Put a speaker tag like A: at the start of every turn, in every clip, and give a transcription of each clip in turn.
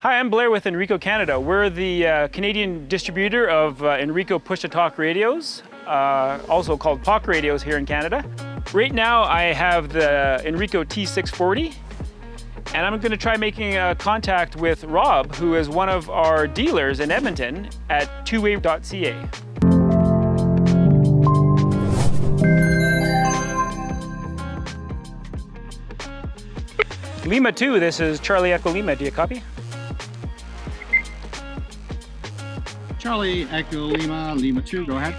A: Hi, I'm Blair with Inrico Canada. We're the Canadian distributor of Inrico Push-to-talk radios, also called PoC radios here in Canada. Right now I have the Inrico T640, and I'm going to try making contact with Rob, who is one of our dealers in Edmonton at tway.ca. Lima 2, this is Charlie Echo Lima. Do you copy?
B: Charlie Echo Lima, Lima 2, go ahead.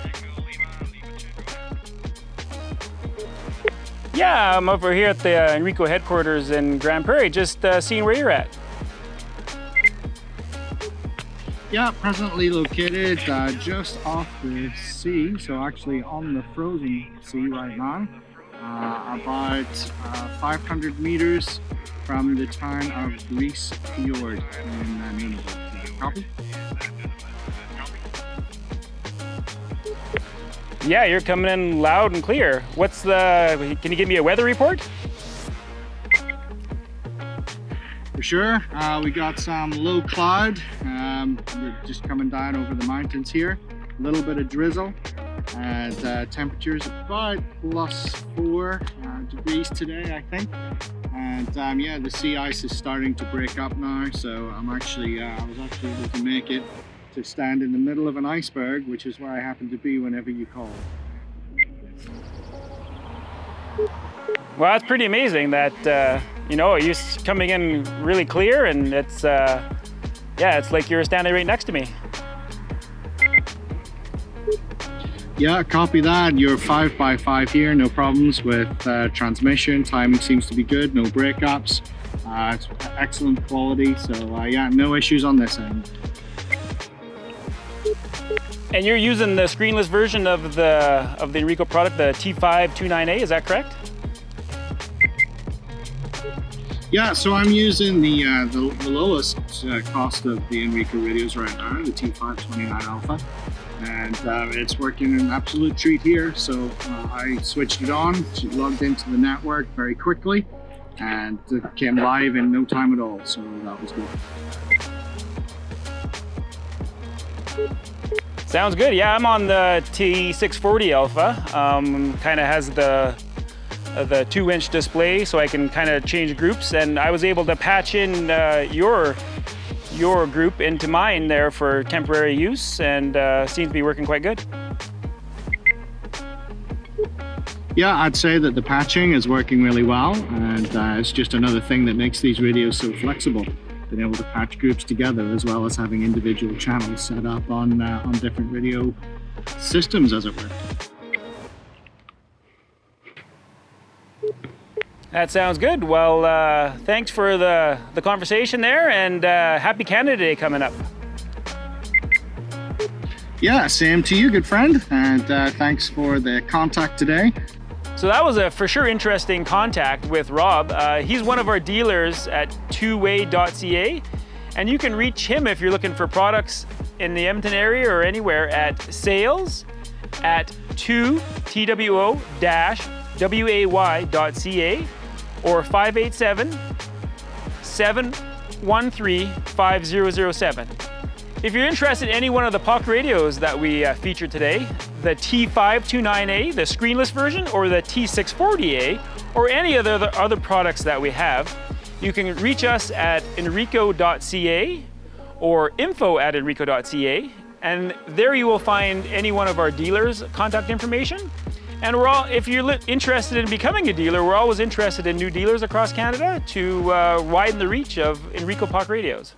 A: Yeah, I'm over here at the Inrico headquarters in Grande Prairie, just seeing where you're at.
B: Yeah, presently located just off the sea, so actually on the frozen sea right now, about 500 meters from the town of Grise Fiord in Nunavut. Copy?
A: Yeah, you're coming in loud and clear. Can you give me a weather report?
B: For sure. We got some low cloud. We're just coming down over the mountains here. A little bit of drizzle. And temperatures about +4 degrees today, I think. And yeah, the sea ice is starting to break up now. So I was actually able to make it to stand in the middle of an iceberg, which is where I happen to be whenever you call.
A: Well, that's pretty amazing that, you're coming in really clear, and it's like you're standing right next to me.
B: Yeah, copy that. You're 5x5 here, no problems with transmission. Timing seems to be good, no breakups. It's excellent quality, so yeah, no issues on this end.
A: And you're using the screenless version of the Inrico product, the T529A, is that correct?
B: Yeah, so I'm using the lowest cost of the Inrico radios right now, the T529 Alpha, and it's working an absolute treat here. So I switched it on, logged into the network very quickly, and it came live in no time at all, so that was good.
A: Sounds good. Yeah, I'm on the T640 Alpha. Kind of has the 2-inch display, so I can kind of change groups. And I was able to patch in your group into mine there for temporary use, and seems to be working quite good.
B: Yeah, I'd say that the patching is working really well, and it's just another thing that makes these radios so flexible. Being able to patch groups together, as well as having individual channels set up on different radio systems, as it were.
A: That sounds good. Well, thanks for the conversation there, and happy Canada Day coming up.
B: Yeah, same to you, good friend, and thanks for the contact today.
A: So that was a for sure interesting contact with Rob. He's one of our dealers at tway.ca, and you can reach him if you're looking for products in the Edmonton area or anywhere at sales@two-way-way.ca or 587-713-5007. If you're interested in any one of the PoC radios that we featured today, the T529A, the screenless version, or the T640A, or any of the other products that we have, you can reach us at inrico.ca or info@inrico.ca, and there you will find any one of our dealers' contact information. And if you're interested in becoming a dealer, we're always interested in new dealers across Canada to widen the reach of Inrico PoC radios.